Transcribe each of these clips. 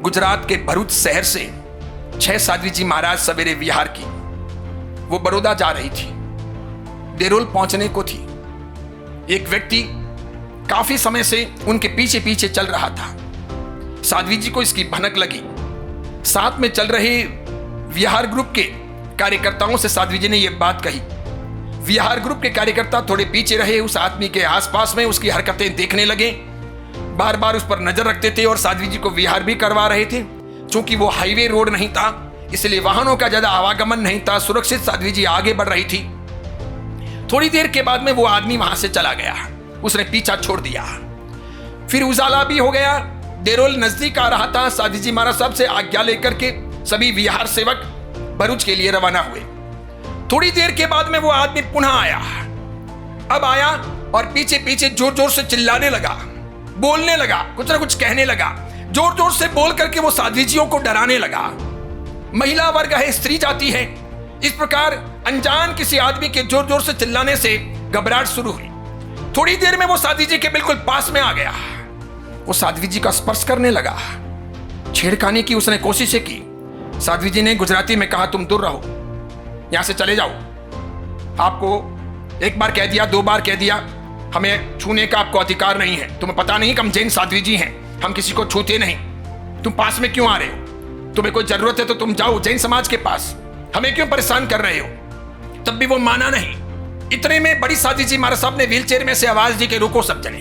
गुजरात के भरूच शहर से 6 साध्वी जी महाराज सवेरे विहार की। वो बड़ौदा जा रही थी, देरोल पहुंचने को थी। एक व्यक्ति काफी समय से उनके पीछे पीछे चल रहा था। साध्वी जी को इसकी भनक लगी। साथ में चल रहे विहार ग्रुप के कार्यकर्ताओं से साध्वी जी ने यह बात कही। विहार ग्रुप के कार्यकर्ता थोड़े पीछे रहे, उस आदमी के आसपास में उसकी हरकतें देखने लगे, बार बार उस पर नजर रखते थे और साध्वी जी को विहार भी करवा रहे थे। चूंकि वो हाईवे रोड नहीं था, इसलिए वाहनों का ज्यादा आवागमन नहीं था, सुरक्षित साध्वी जी आगे बढ़ रही थी। थोड़ी देर के बाद में वो आदमी वहां से चला गया, उसने पीछा छोड़ दिया। फिर उजाला भी हो गया, देरोल नजदीक आ रहा था। साध्वी जी महाराज साहब से आज्ञा लेकर के सभी विहार सेवक भरूच के लिए रवाना हुए। थोड़ी देर के बाद में वो आदमी पुनः आया। अब आया और पीछे पीछे जोर जोर से चिल्लाने लगा, बोलने लगा, कुछ ना कुछ कहने लगा, जोर जोर से बोल करके वो साध्वी जियों को डराने लगा। महिला वर्ग है, स्त्री जाति है, इस प्रकार अनजान किसी आदमी के जोर जोर से चिल्लाने से घबराहट शुरू हुई। थोड़ी देर में वो साध्वी जी के बिल्कुल पास में आ गया। वो साध्वी जी का स्पर्श करने लगा, छेड़खानी की उसने कोशिशें की। साध्वी जी ने गुजराती में कहा, तुम दूर रहो, यहां से चले जाओ। आपको एक बार कह दिया, 2 बार कह दिया, हमें छूने का आपको अधिकार नहीं है। तुम्हें पता नहीं कि हम जैन साध्वी जी हैं, हम किसी को छूते नहीं। तुम पास में क्यों आ रहे हो? तुम्हें कोई जरूरत है तो तुम जाओ जैन समाज के पास, हमें क्यों परेशान कर रहे हो? तब भी वो माना नहीं। इतने में बड़ी साध्वी जी महाराज साहब ने व्हीलचेयर में से आवाज दी कि रुको सब जने,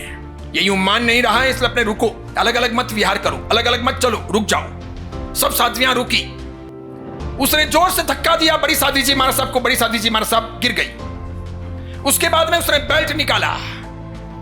ये यूं मान नहीं रहा है, इसलिए अपने रुको, अलग अलग मत विहार करो, अलग अलग मत चलो, रुक जाओ। सब साध्वियां रुकी। उसने जोर से धक्का दिया बड़ी साध्वी जी महाराज साहब को। बड़ी साध्वी जी महाराज साहब गिर गई। उसके बाद में उसने बेल्ट निकाला।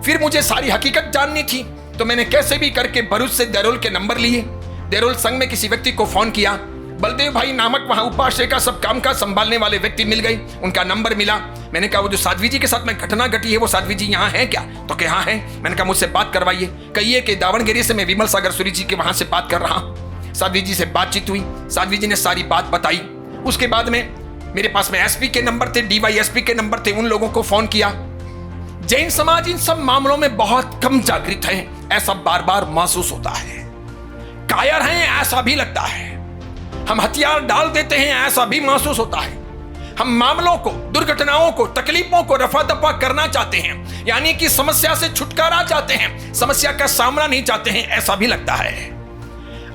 फिर मुझे सारी हकीकत जाननी थी, तो मैंने कैसे भी करके भरूच से देरोल के नंबर लिए। देरोल संघ में किसी व्यक्ति को फोन किया। बलदेव भाई नामक वहां उपाश्रय का सब काम का संभालने वाले व्यक्ति मिल गए, उनका नंबर मिला। मैंने कहा, वो जो साध्वी जी के साथ में घटना घटी है, वो साध्वी जी यहाँ है क्या? तो क्या हाँ है। मैंने कहा, मुझसे बात करवाइए। कहिए कि दावणगिरी से मैं विमल सागर सूरी जी के वहां से बात कर रहा हूं। साध्वी जी से बातचीत हुई, साध्वी जी ने सारी बात बताई। उसके बाद में मेरे पास में एसपी के नंबर थे, डीवाईएसपी के नंबर थे, उन लोगों को फोन किया। जैन समाज इन सब मामलों में बहुत कम जागृत है, ऐसा बार बार महसूस होता है। कायर हैं ऐसा भी लगता है, हम हथियार डाल देते हैं ऐसा भी महसूस होता है। हम मामलों को, दुर्घटनाओं को, तकलीफों को रफा दफा करना चाहते हैं, यानी कि समस्या से छुटकारा चाहते हैं, समस्या का सामना नहीं चाहते हैं, ऐसा भी लगता है।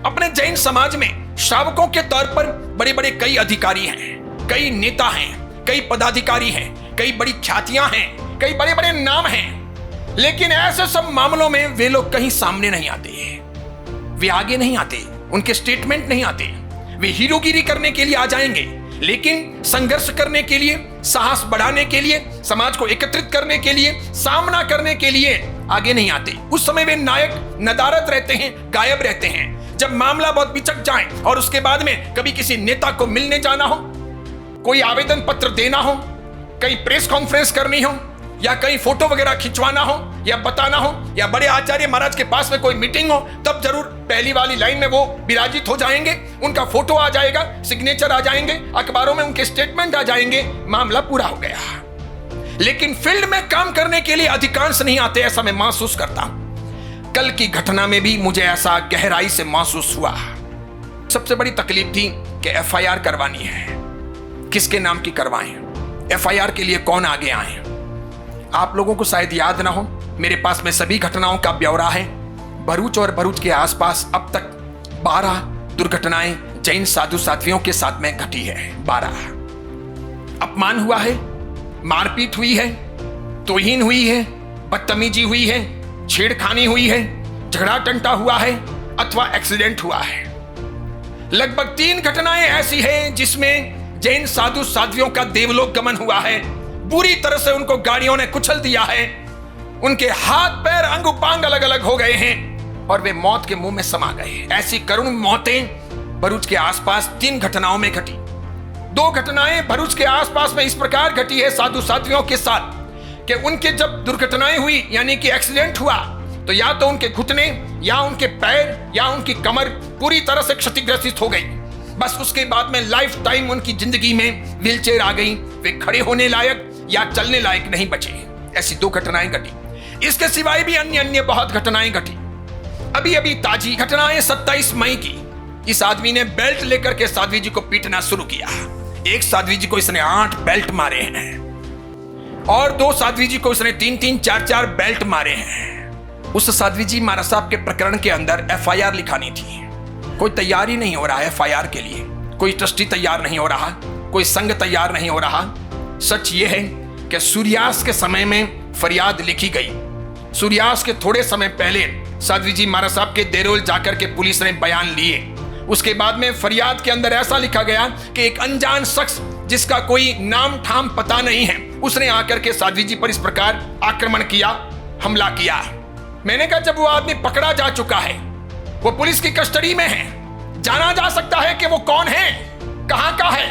अपने जैन समाज में श्रावकों के तौर पर बड़े बड़े कई अधिकारी हैं, कई नेता हैं, कई पदाधिकारी हैं, कई बड़ी ख्यातियां हैं, कई बड़े बड़े नाम हैं, लेकिन ऐसे सब मामलों में वे लोग कहीं सामने नहीं आते, वे आगे नहीं आते, उनके स्टेटमेंट नहीं आते। वे हीरोगिरी करने के लिए आ जाएंगे, लेकिन संघर्ष करने के लिए, साहस बढ़ाने के लिए, समाज को एकत्रित करने के लिए, सामना करने के लिए आगे नहीं आते। उस समय वे नायक नदारद रहते हैं, गायब रहते हैं। जब मामला बहुत बिचक जाए और उसके बाद में कभी किसी नेता को मिलने जाना हो, कोई आवेदन पत्र देना हो, कहीं प्रेस कॉन्फ्रेंस करनी हो, या कहीं फोटो वगैरह खिंचवाना हो, या बताना हो, या बड़े आचार्य महाराज के पास में कोई मीटिंग हो, तब जरूर पहली वाली लाइन में वो विराजित हो जाएंगे, उनका फोटो आ जाएगा, सिग्नेचर आ जाएंगे, अखबारों में उनके स्टेटमेंट आ जाएंगे, मामला पूरा हो गया। लेकिन फील्ड में काम करने के लिए अधिकांश नहीं आते, ऐसा मैं महसूस करता हूं। कल की घटना में भी मुझे ऐसा गहराई से महसूस हुआ। सबसे बड़ी तकलीफ थी कि एफआईआर करवानी है, किसके नाम की करवाएं, एफआईआर के लिए कौन आगे आए। आप लोगों को शायद याद ना हो, मेरे पास में सभी घटनाओं का ब्यौरा है। भरूच और भरूच के आसपास अब तक 12 दुर्घटनाएं जैन साधु साध्वियों के साथ में घटी है। 12 अपमान हुआ है, मारपीट हुई है, तौहीन हुई है, बदतमीजी हुई है, छेड़खानी हुई है, झगड़ा टंटा हुआ है, अथवा एक्सीडेंट हुआ है। लगभग 3 घटनाएं ऐसी हैं जिसमें जैन साधु साध्वियों का देवलोक गमन हुआ है। बुरी तरह से उनको गाड़ियों ने कुचल दिया है, उनके हाथ पैर अंग उपांग अलग अलग हो गए हैं और वे मौत के मुंह में समा गए। ऐसी करुण मौतें भरूच के आसपास 3 घटनाओं में घटी। दो घटनाएं भरूच के आसपास में इस प्रकार घटी है साधु साध्वियों के साथ कि उनके जब दुर्घटनाएं हुई यानी कि एक्सीडेंट हुआ तो या तो उनके घुटने या उनके पैर या उनकी कमर पूरी तरह से क्षतिग्रसित हो गई। बस उसके बाद में लाइफ टाइम उनकी जिंदगी में व्हीलचेयर आ गई, वे खड़े होने लायक या चलने लायक नहीं बचे। ऐसी दो घटनाएं घटी। इसके सिवाय भी अन्य बहुत घटनाएं घटी। अभी अभी ताजी घटनाएं 27 मई की। इस आदमी ने बेल्ट लेकर के साध्वी जी को पीटना शुरू किया। एक साध्वी जी को इसने 8 बेल्ट मारे हैं और 2 साध्वी जी को इसने 3-3, 4-4 बेल्ट मारे हैं। उस साध्वी जी महाराज साहब के प्रकरण के अंदर FIR लिखानी थी। कोई तैयार ही नहीं हो रहा है FIR के लिए। कोई ट्रस्टी तैयार नहीं हो रहा, कोई संघ तैयार नहीं हो रहा। सच ये है कि सूर्यास्त के समय में फरियाद लिखी गई। सूर्यास्त के थोड़े समय पहले साध्वी जी महाराज साहब के देरोल जाकर के पुलिस ने बयान लिए। उसके बाद में फरियाद के अंदर ऐसा लिखा गया कि एक अनजान शख्स जिसका कोई नाम ठाम पता नहीं है, उसने आकर के साध्वी जी पर इस प्रकार आक्रमण किया, हमला किया। मैंने कहा जब वो आदमी पकड़ा जा चुका है, वो पुलिस की कस्टडी में है, जाना जा सकता है कि वो कौन है, कहां का है।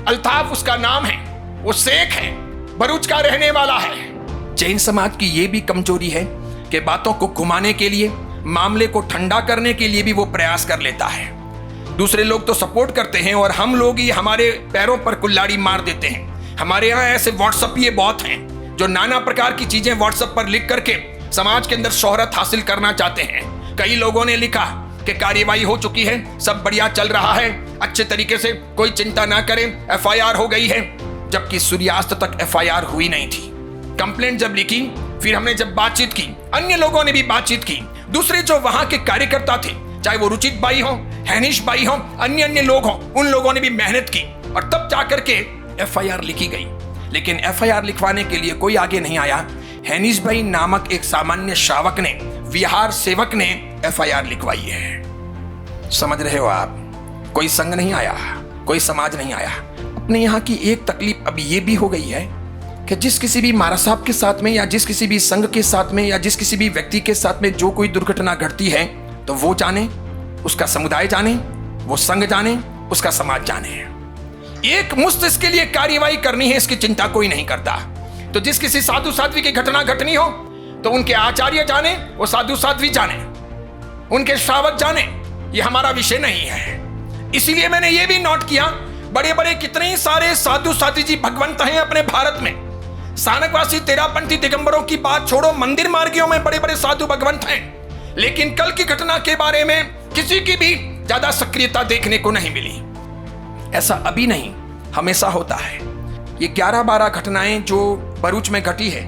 अल्ताफ उसका नाम है, वो शेख है, भरूच का रहने वाला है। जैन समाज की ये भी कमजोरी है कि बातों को घुमाने के लिए, मामले को ठंडा करने के लिए भी वो प्रयास कर लेता है। दूसरे लोग तो सपोर्ट करते हैं और हम लोग ही हमारे पैरों पर कुल्हाड़ी मार देते हैं। हमारे यहाँ ऐसे व्हाट्सएप बहुत हैं जो नाना प्रकार की चीजें व्हाट्सएप पर लिख करके समाज के अंदर शोहरत हासिल करना चाहते हैं। कई लोगों ने लिखा कि कार्यवाही हो चुकी है, सब बढ़िया चल रहा है, अच्छे तरीके से, कोई चिंता ना करें, FIR हो गई है, जबकि सूर्यास्त तक FIR हुई नहीं थी। कंप्लेंट जब लिखी, फिर हमने जब बातचीत की, अन्य लोगों ने भी बातचीत की, दूसरे जो वहां के कार्यकर्ता थे, चाहे वो रुचित बाई हो, हैनिश बाई हो, अन्य लोग हो, उन लोगों ने भी मेहनत की और तब जाकर के FIR लिखी गई। लेकिन FIR लिखवाने के लिए कोई आगे नहीं आया। हैनिश भाई नामक एक सामान्य श्रावक ने, विहार सेवक ने FIR लिखवाई है। समझ रहे हो आप? कोई संघ नहीं आया, कोई समाज नहीं आया। अपने यहाँ की एक तकलीफ अब ये भी हो गई है कि जिस किसी भी महाराज साहब के साथ में या जिस किसी भी संघ के साथ में या जिस किसी भी व्यक्ति के साथ में जो कोई दुर्घटना घटती है तो वो जाने, उसका समुदाय जाने, वो संघ जाने, उसका समाज जाने। एक मुश्त इसके लिए कार्यवाही करनी है, इसकी चिंता कोई नहीं करता। तो जिस किसी साधु साध्वी की घटना घटनी हो तो उनके आचार्य जाने, वो साधु साध्वी जाने, उनके श्रावक जाने, ये हमारा विषय नहीं है। इसीलिए मैंने ये भी नोट किया, बड़े बड़े कितने ही सारे साधु साध्वी जी भगवंत हैं अपने भारत में। सानकवासी तेरापंथी दिगंबरों की बात छोड़ो, मंदिर मार्गियों में बड़े बड़े साधु भगवंत हैं, लेकिन कल की घटना के बारे में किसी की भी ज्यादा सक्रियता देखने को नहीं मिली। ऐसा अभी नहीं, हमेशा होता है। ये 11-12 घटनाएं जो भरूच में घटी है,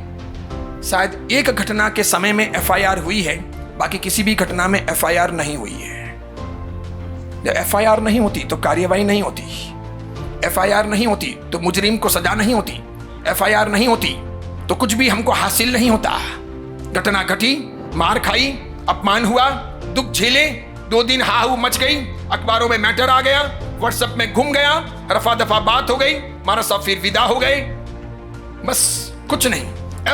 शायद एक घटना के समय में FIR हुई है, बाकी किसी भी घटना में FIR नहीं हुई है। जब FIR नहीं होती तो कार्यवाही नहीं होती, FIR नहीं होती तो मुजरिम को सजा नहीं होती, FIR नहीं होती तो कुछ भी हमको हासिल नहीं होता। घटना घटी, मार खाई, अपमान हुआ, दुख झेले, 2 दिन हाहू मच गई, अखबारों में मैटर आ गया, व्हाट्सएप में घूम गया, रफा दफा बात हो गई, मारा साहब फिर विदा हो गए, बस कुछ नहीं।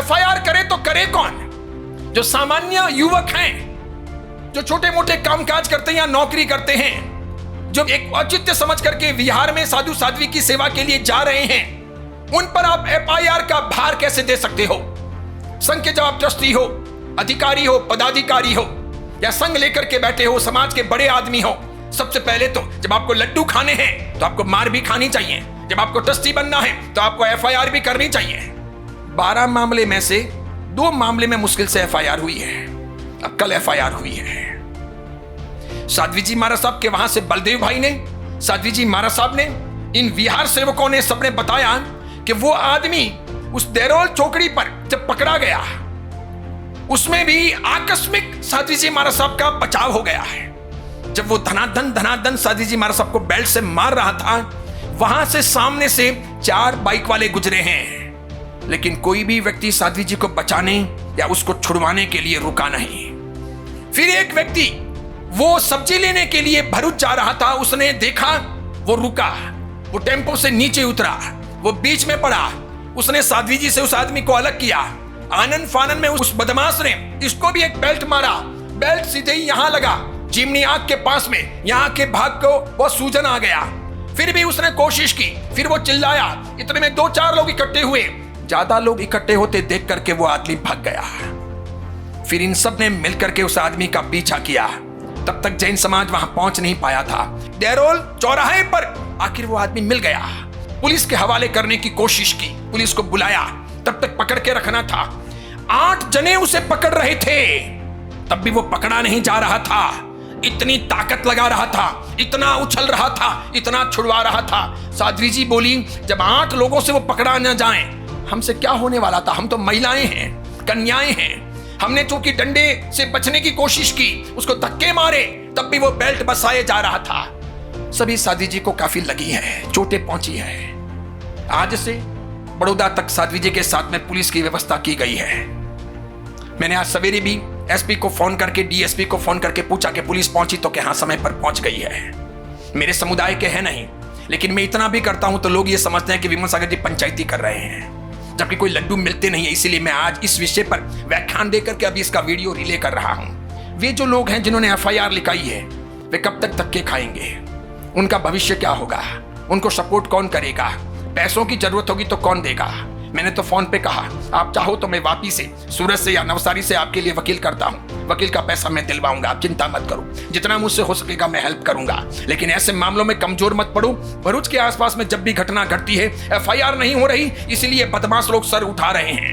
FIR करे तो करे कौन? जो सामान्य युवक हैं, जो छोटे मोटे कामकाज करते हैं या नौकरी करते हैं, जो एक औचित्य समझ करके विहार में साधु साध्वी की सेवा के लिए जा रहे हैं, उन पर आप FIR का भार कैसे दे सकते हो? संघ के जब आप ट्रस्टी हो, अधिकारी हो, पदाधिकारी हो या संघ लेकर के बैठे हो, समाज के बड़े आदमी हो, सबसे पहले तो जब आपको लड्डू खाने हैं तो आपको मार भी खानी चाहिए, जब आपको ट्रस्टी बनना है तो आपको FIR भी करनी चाहिए। 12 मामले में से 2 मामले में मुश्किल से FIR हुई है। अब कल FIR हुई है। साध्वी जी महाराज साहब के वहां से बलदेव भाई ने, साध्वी जी महाराज साहब ने, इन विहार सेवकों ने सबने बताया कि वो आदमी उस देरोल चौकड़ी पर जब पकड़ा गया, उसमें भी आकस्मिक साध्वी जी महाराज साहब का बचाव हो गया है। जब वो धनाधन साध्वी जी महाराज साहब को बेल्ट से मार रहा था, वहां से सामने से 4 बाइक वाले गुजरे हैं, लेकिन कोई भी व्यक्ति साध्वी जी को बचाने या उसको छुड़वाने के लिए रुका नहीं। फिर एक व्यक्ति वो सब्जी लेने के लिए भरूच जा रहा था, उसने देखा, वो रुका, वो टेम्पो से नीचे उतरा, वो बीच में पड़ा, उसने साध्वी जी से उस आदमी को अलग किया। आनंद फानन में उस बदमाश ने इसको भी एक बेल्ट मारा, बेल्ट सीधे ही यहां लगा, चिमनी आंख के पास में, यहां के भाग को वो सूजन आ गया। फिर भी उसने कोशिश की, फिर वो चिल्लाया। इतने में 2-4 लोग इकट्ठे हुए। ज्यादा लोग इकट्ठे होते देख करके वो आदमी भाग गया। फिर इन सब ने मिलकर के उस आदमी का पीछा किया। तब तक जैन समाज वहां पहुंच नहीं पाया था। देरोल चौराहे पर आखिर वो आदमी मिल गया। पुलिस के हवाले करने की कोशिश की, पुलिस को बुलाया, तब तक पकड़ के रखना था। 8 जने उसे पकड़ रहे थे, तब भी वो पकड़ा नहीं जा रहा था। इतनी ताकत लगा रहा था, इतना उछल रहा था, इतना छुड़वा रहा था। साध्वी जी बोली, जब 8 लोगों से वो पकड़ा न जाए, हमसे क्या होने वाला था? हम तो महिलाएं हैं, कन्याएं हैं। हमने चूंकि डंडे से बचने की कोशिश की, उसको धक्के मारे, तब भी वो बेल्ट बसाए जा रहा था। सभी साध्वी जी को काफी लगी है, चोटें पहुंची है। आज से बड़ौदा तक साध्वी जी के साथ में पुलिस की व्यवस्था की गई है। मैंने आज सवेरे भी एसपी को फोन करके, डीएसपी को फोन करके पूछा कि पुलिस पहुंची तो कि हाँ, समय पर पहुंच गई है। मेरे समुदाय के है नहीं, लेकिन मैं इतना भी करता हूं तो लोग ये समझते हैं कि विमल सागर जी पंचायती कर रहे हैं, जबकि कोई लड्डू मिलते नहीं है। इसीलिए मैं आज इस विषय पर व्याख्यान देकर के अभी इसका वीडियो रिले कर रहा हूं। वे जो लोग हैं जिन्होंने एफआईआर लिखाई है, वे कब तक धक्के खाएंगे? उनका भविष्य क्या होगा? उनको सपोर्ट कौन करेगा? पैसों की जरूरत होगी तो कौन देगा? मैंने तो फोन पे कहा, आप चाहो तो मैं वापी से, सूरत से या नवसारी से आपके लिए वकील करता हूं। वकील का पैसा मैं दिलवाऊंगा, आप चिंता मत करो। जितना मुझसे हो सकेगा मैं हेल्प करूंगा, लेकिन ऐसे मामलों में कमजोर मत पड़ो। भरूच के आसपास में जब भी घटना घटती है, एफआईआर नहीं हो रही, इसलिए बदमाश लोग सर उठा रहे हैं।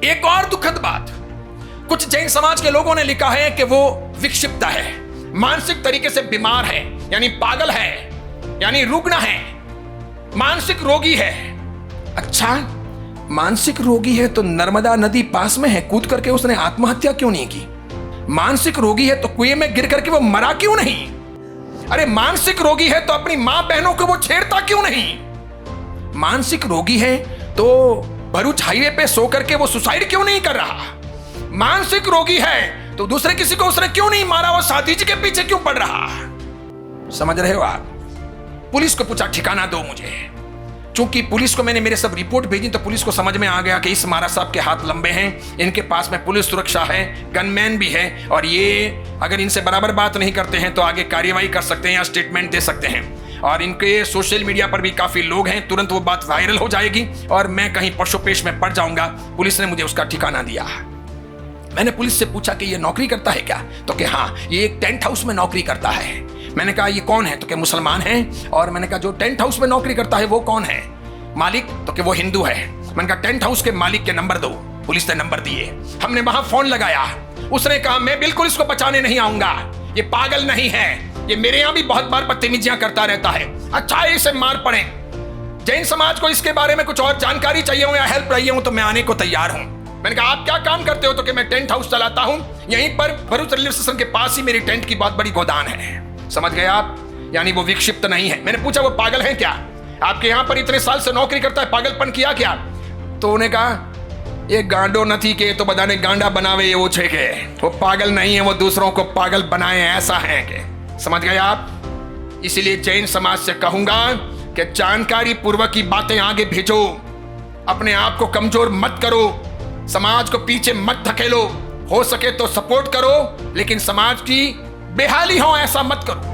एक और दुखद बात, कुछ जैन समाज के लोगों ने लिखा है कि वो विक्षिप्त है, मानसिक तरीके से बीमार है, यानी पागल है, यानी रुग्ण है, मानसिक रोगी है। अच्छा, मानसिक रोगी है तो नर्मदा नदी पास में है, कूद करके उसने आत्महत्या क्यों नहीं की? मानसिक रोगी है तो कुएं में गिर करके वो मरा क्यों नहीं? अरे मानसिक रोगी है तो अपनी मां बहनों को वो छेड़ता क्यों नहीं? मानसिक रोगी है तो भरूच हाईवे पे सो करके वो सुसाइड क्यों नहीं कर रहा? मानसिक रोगी है तो दूसरे किसी को उसने क्यों नहीं मारा? वो साथी जी के पीछे क्यों पड़ रहा? समझ रहे हो आप? पुलिस को पूछा, ठिकाना दो मुझे। चूंकि पुलिस को मैंने मेरे सब रिपोर्ट भेजी तो पुलिस को समझ में आ गया कि इस मारा साहब के हाथ लंबे हैं, इनके पास में पुलिस सुरक्षा है, गनमैन भी है, और ये अगर इनसे बराबर बात नहीं करते हैं तो आगे कार्रवाई कर सकते हैं या स्टेटमेंट दे सकते हैं। और इनके सोशल मीडिया पर भी काफी लोग हैं, तुरंत वो बात वायरल हो जाएगी और मैं कहीं पशुपेश में पड़ जाऊंगा। पुलिस ने मुझे उसका ठिकाना दिया। मैंने पुलिस से पूछा कि ये नौकरी करता है क्या? तो कि हाँ, ये एक टेंट हाउस में नौकरी करता है। मैंने कहा ये कौन है? तो कि मुसलमान है। और मैंने कहा जो टेंट हाउस में नौकरी करता है वो कौन है? मालिक? तो कि वो हिंदू है। मैंने कहा टेंट हाउस के मालिक के नंबर दो। पुलिस ने नंबर दिए, हमने वहां फोन लगाया। उसने कहा मैं बिल्कुल इसको बचाने नहीं आऊंगा, ये पागल नहीं है, ये मेरे यहां भी बहुत बार बदतमीजियां करता रहता है। अच्छा है इसे मार पड़े। जैन समाज को इसके बारे में कुछ और जानकारी चाहिए हो या हेल्प चाहिए हो तो मैं आने को तैयार हूं। मैंने कहा आप क्या काम करते हो? तो कि मैं टेंट हाउस चलाता हूं, यहीं पर भरूच रेलवे स्टेशन के पास ही मेरी टेंट की बहुत बड़ी गोदान है। समझ गए आप? यानी वो विक्षिप्त नहीं है। मैंने पूछा वो पागल है क्या? आपके यहां पर इतने साल से नौकरी करता है, पागलपन किया क्या? तो उन्हें कहा ये गांडो नहीं के तो बदाने गांडा बनावे ये वो छे के, वो पागल नहीं है, वो दूसरों को पागल बनाए ऐसा है के। समझ गए आप? इसीलिए जैन समाज से कहूंगा कि जानकारी पूर्वक की बातें आगे भेजो, अपने आप को कमजोर मत करो, समाज को पीछे मत धकेलो, हो सके तो सपोर्ट करो, लेकिन समाज की बेहाली हो ऐसा मत करो।